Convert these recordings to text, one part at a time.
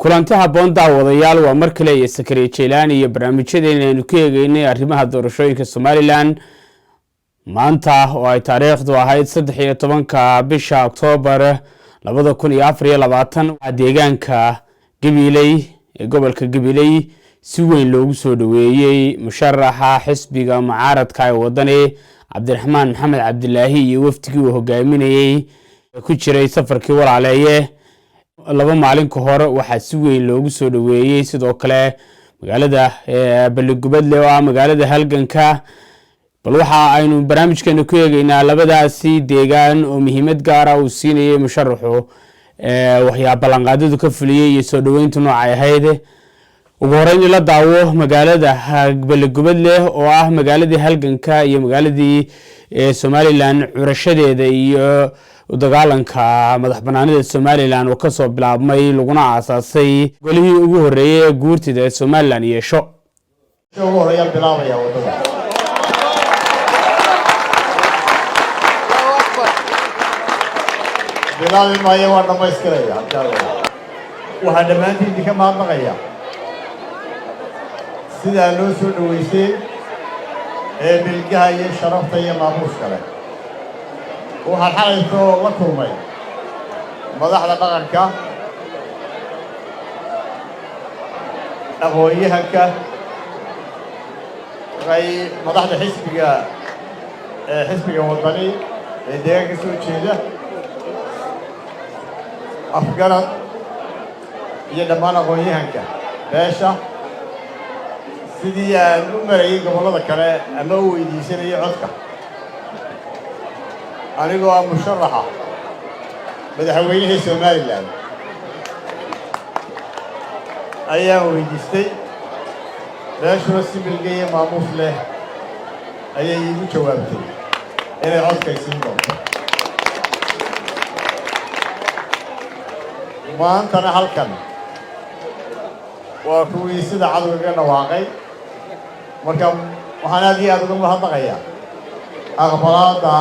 kulanti habboon daawadayaal waa mar kale iyo Sakariya Jeelani iyo barnaamijyadeena aynu ku eegaynay arrimaha doorashooyinka Somaliland maanta oo ay taariikhdu ahayd 13 bisha Oktoobar 2024 deegaanka Gabiley ee gobolka Gabiley si weyn loogu soo dhaweeyay musharaxa xisbiga mucaaradka ee wadani Cabdiraxmaan Maxamed Cabdilaahi iyo waftigii uu hogaaminayay ku jiray safarkii walaaleeye laba maalin ka hor waxa si weyn loogu soo dhaweeyay sidoo kale magaalada Balligubadle oo magaalada halganka bal waxa aynu barnaamijkeena ku eegaynaa labadaasi deegaan oo muhiimad gaar ah u siinayay musharaxu waxyaabo ballanqaadadu ka fuliyay iyo soo dhaweynta noocay ahayd ugu horeyn la daawo magaalada Balligubadle oo ah magaaladii halganka iyo magaaladii Somaliland curashadeeda iyo dagaalanka madaxbanaanida Somaliland oo ka soo bilaabmay laguna aasaasay golihii ugu horeeyay guurtida Somaliland yeesho ugu horeeyay bilaabaya wadada bilaabi maayo waa dhamaystiraya waxa dhamaantii ka maadnaqaya sida loo soo dhaweysay bilgaha iyo sharafta iyo maamuuska leh waxaan xalayto la kulmay madaxda dhaqanka aqoonyahanka madaxda xisbiga wadani ee deegaanka soo jeeda afgarad iyo dhammaan aqoonyahanka beesha sidii aan u marayay gobollada kale ama u weydiisanayay codka anigoo ah musharaxa madaxweynaha Somaliland ayaan weydiistay beeshuna si bilgeeya maamuus leh ayay igu jawaabtay inay codkaysiin doonto maantana halkan waa kuwii sida cadowga dhawaaqay marka waxaan aad iyo aad uga mahadnaqayaa aqbalaada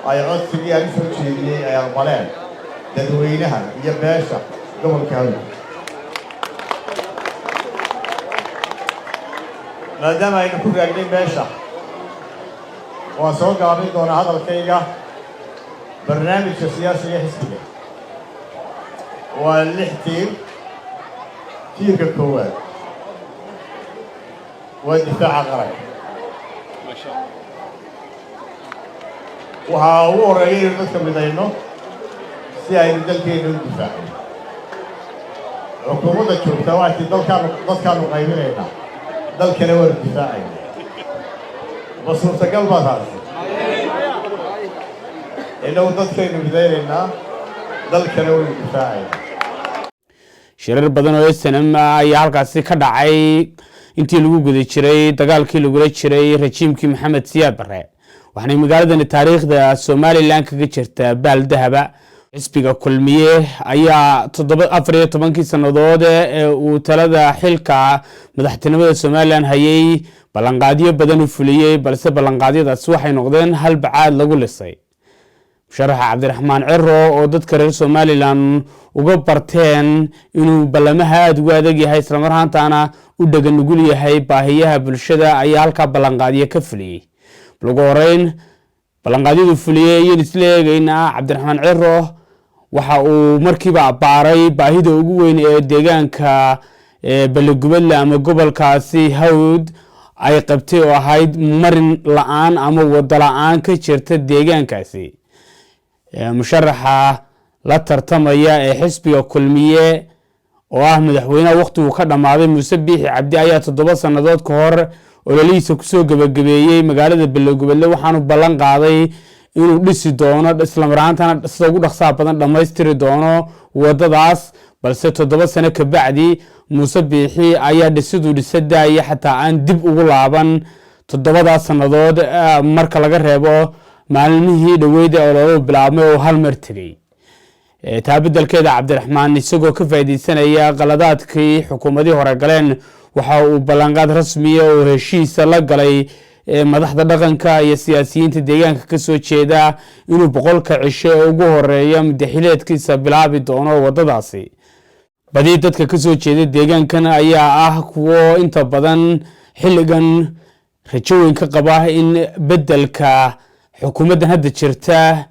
ay codsigii aan soo jeediyay ay aqbaleen dadweynaha iyo beesha gobolka Hawd maadaama aynu ku raagnay beesha waan soo gaabin doonaa hadalkayga barnaamijka siyaasiga xisbiga waa 6 tiirka koowaad waa difaaca qaranka waxaa ugu horeeyay inaynu dadka midayno si aynu dalkeena u difaacno xukuumadda joogtaa waxay dadkaanu qaybinaynaa dalkana waanu difaacayna ma suurtagal baa taasi innagu dadkaynu midaynaynaa dalkana waynu difaacaynaa shirar badan oo SNM ayaa halkaasi ka dhacay intii lagu guda jiray dagaalkii lagula jiray rajiimkii Maxamed Siyaad Barre waxaana magaaladani taariikhda Somaliland kaga jirta baal dahaba xisbiga kulmiye ayaa 14 sanadood ee uu talada xilka madaxtinimada Somaliland hayay ballanqaadiyo badan u fuliyay balse ballanqaadiyadaas waxay noqdeen hal bacaad lagu lisay musharaxa Cabdiraxmaan Ciro oo dadka reer Somaliland uga barteen inuu ballamaha aad ugu adag yahay isla marhaantana u dhagan nugul yahay baahiyaha bulshada ayaa halka ballanqaadiyo ka fuliyay ugu horeyn ballanqaadiyadu fuliyay iyo isleegayna Cabdiraxmaan Ciro waxa uu markiiba baaray baahida ugu weyn ee deegaanka Balligubadle ama gobolkaasi Hawd ay qabtay oo ahayd marin la'aan ama wada la'aan ka jirta deegaankaasi musharaxa la tartamaya ee xisbiga kulmiye oo ah madaxweynaha waqtigu ka dhamaaday Muuse Biixi Cabdi ayaa 7 sanadood ka hor ololihiisa ku soo gabagabeeyay magaalada Balligubadle waxaanu ballan qaaday inuu dhisi doono isla markaana sida ugu dhaqsaha badan dhameystiri doono wadadaas balse 7 sano ka bacdi Muuse Biixi ayaa dhisidaya xataa aan dib ugu laaban 7 sanadood marka laga reebo maalmihii dhaweyd ee ololo bilaabmay oo hal mar tagay taabadalkeeda Cabdiraxmaan isagoo ka faa'iideysanaya qaladaadkii xukuumadii hore galeen waxa uu ballanqaad rasmi ah oo heshiis la galay madaxda dhaqanka iyo siyaasiyiinta deegaanka ka soo jeeda inuu 100 cisho ugu horeeyo madaxileedkiisa bilaabi doono wadadaasi badi dadka ka soo jeeda deegaankan ayaa ah kuwo inta badan xilligan rajo weyn ka qaba in beddelka xukuumaddan hadda jirta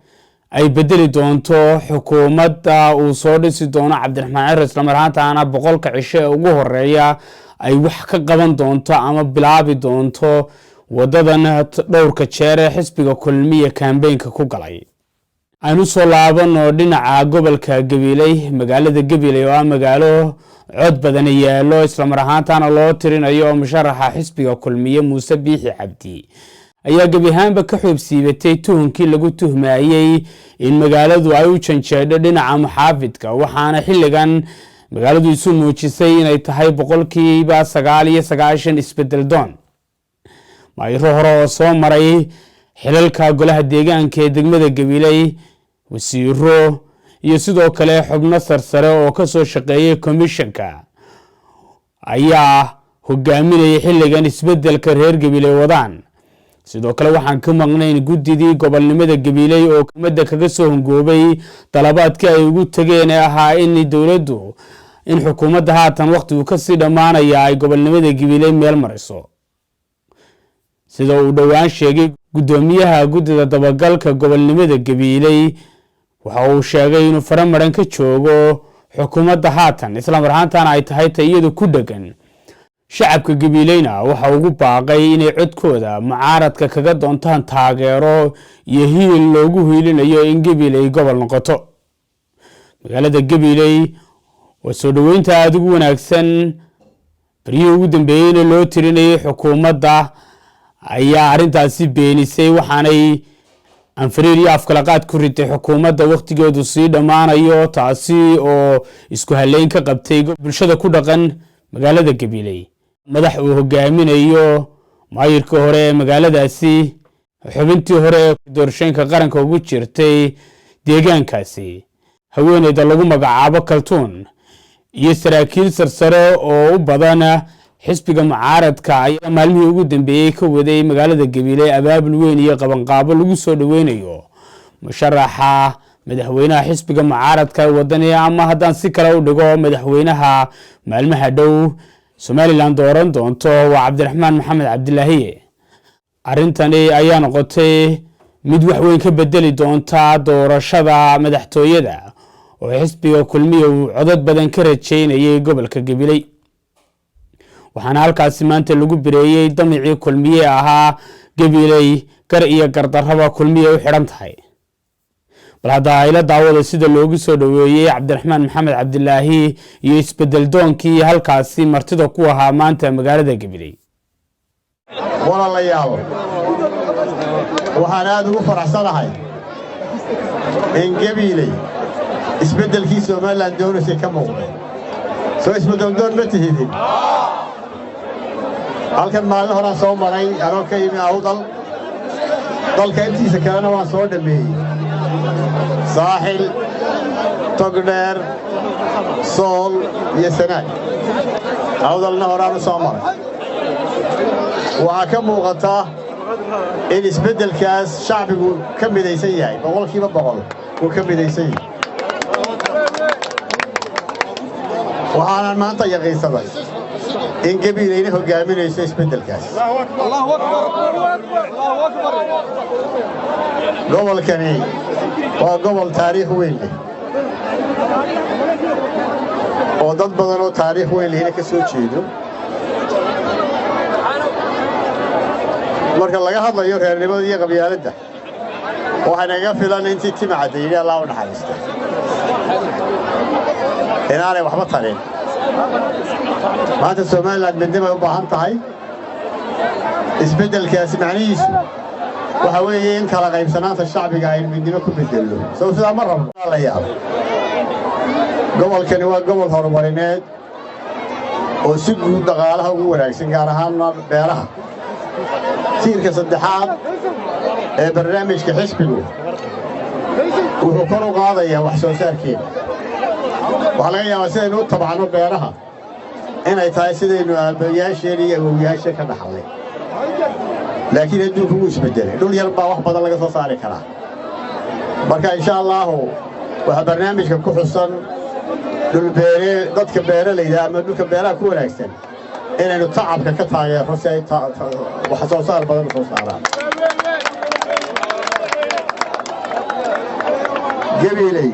ay bedeli doonto xukuumadda uu soo dhisi doono cabdiraxmaan ciro isla mar ahaantaana 100 cisho ee ugu horeeya ay wax ka qaban doonto ama bilaabi doonto wadadan dhowrka jeer ee xisbiga kulmiye kambeynka ku galay. aynu soo laabano dhinaca gobolka Gabiley magaalada Gabiley oo magaalo cod badan yaalo isla mar ahaantaana loo tirinayo musharaxa xisbiga kulmiye Muuse Biixi Cabdi ayaa gabi ahaanba ka xubsiibatay tuhunkii lagu tuhmayay in magaaladu ay u janjeedho dhinaca muxaafidka waxaana xilligan magaaladu isu muujisay inay tahay 99% isbedel doon. maayiro hore oo soo maray xilalka golaha deegaanka ee degmada Gabiley wasiiro iyo sidoo kale xubno sarsare oo ka soo shaqeeyay komishanka ayaa hogaaminayay xilligan isbedelka reer Gabiley wadaan. sidoo kale waxaan ka maqnayn gudidii gobolnimada Gabiley oo kumadda kaga soo hongoobay talabaadkii ay ugu tageen ahaa in dawladdu in xukuumadda haatan waqtigu ka sii dhamaanaya ay gobolnimada Gabiley meel mariso. sida uu dhawaan sheegay gudoomiyaha gudida dabagalka gobolnimada Gabiley waxa uu sheegay inuu faramaran ka joogo xukuumadda haatan isla mar ahaantaana ay tahay tayadu ku dhagan shacabka Gabileyna waxa ugu baaqay inay codkooda mucaaradka kaga doontaan taageero iyo hiil loogu hiilinayo in Gabiley gobol noqoto. magaalada Gabiley oo soo dhaweynta aad ugu wanaagsan bariyii ugu dambeeyay loo tirinayay xukuumadda ayaa arintaasi beenisay waxaanay anfariir iyo afkalaqaad ku ritay xukuumadda waqtigeedu sii dhamaanayo taasi oo isku haleyn ka qabtay bulshada ku dhaqan magaalada Gabiley. madax uu hogaaminayo maayirka hore ee magaaladaasi xubintii hore ee doorashooyinka qaranka ugu jirtay deegaankaasi haweeneyda lagu magacaabo Kaltuun iyo saraakiil sarsare oo u badan xisbiga mucaaradka ayaa maalmihii ugu dambeeyay ka waday magaalada Gabiley abaabul weyn iyo qabanqaabo lagu soo dhaweynayo musharaxa madaxweynaha xisbiga mucaaradka wadaniga ama haddaan si kale u dhigo madaxweynaha maalmaha dhow Somaliland dooran doonto waa Cabdiraxmaan Maxamed Cabdilaahi. arintani ayaa noqotay mid wax weyn ka bedeli doonta doorashada madaxtooyada oo xisbiga kulmiye uu codad badan ka rajeynayay gobolka Gabiley. waxaana halkaasi maanta lagu bireeyay damicii kulmiye ahaa Gabiley gar iyo gardarraba kulmiye u xiran tahay. bal hadda ay la daawada sida loogu soo dhaweeyay Cabdiraxmaan Maxamed Cabdilaahi iyo isbedel doonkii halkaasi martida ku ahaa maanta magaalada Gabiley. walaalayaal waxaan aad ugu faraxsanahay in Gabiley isbedelkii Somaliland doonaysay ka muuqday. soo isbedel doon ma tihidin halkan maalin hore soo maray anoo ka yimi awdal dalka intiisa kalena waan soo dhameeyay saaxil togdheer sool iyo sanaag awdalna horaan soo maray waxaa ka muuqata in isbedelkaas shacbigu ka midaysan yahay 100% uu ka midaysan yahay. waxaan maanta yaqiinsaday in Gabileyna hogaaminayso isbedelkaas. gobolkani waa gobol taariikh weyn leh oo dad badan oo taariikh weyn leh ka soo jeedo. marka laga hadlayo reernimada iyo qabyaaladda waxaan naga filan intii timacadayay Allah u naxariisto inaanay waxba tarin. maanta Somaliland midnimo u baahan tahay isbedelkaasi macnihiisu waxa weeye in kala qaybsanaanta shacbiga ay midnimo ku bedelo. soo sidaa ma rabno la yaab gobolkani waa gobol horumarineed oo si guud dhaqaalaha ugu wanaagsan gaar ahaan beeraha. tiirka saddexaad ee barnaamijka xisbigu wuxuu kor u qaadayaa wax soo saarkeena. waxaa laga yaabaa sidaynu u tabcano beeraha inay tahay sidaynu aabayaasheen iyo awowyaasheen ka dhaxalnay, laakiin adduunku wuu isbedelay. dhul yar baa wax badan laga soo saari karaa. marka insha allahu waxaa barnaamijka ku xusan dadka beeralayda ama dhulka beeraha ku wanaagsan inaynu tacabka ka taageero si ay wax soo saar badan soo saaraan gabiley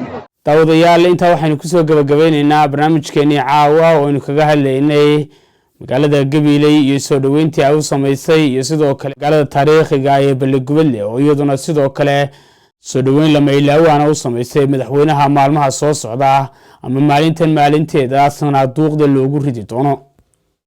daawadayaal intaa waxaynu kusoo gabagabeynaynaa barnaamijkeenii caawa oo aynu kaga hadlaynay magaalada Gabiley iyo soo dhaweyntii ay u sameysay iyo sidoo kale magaalada taariikhiga ee Balligubadle oo iyaduna sidoo kale soo dhaweyn lama ilaawana u sameysay madaxweynaha maalmaha soo socda ama maalinteeda sanad duuqda loogu ridi doono.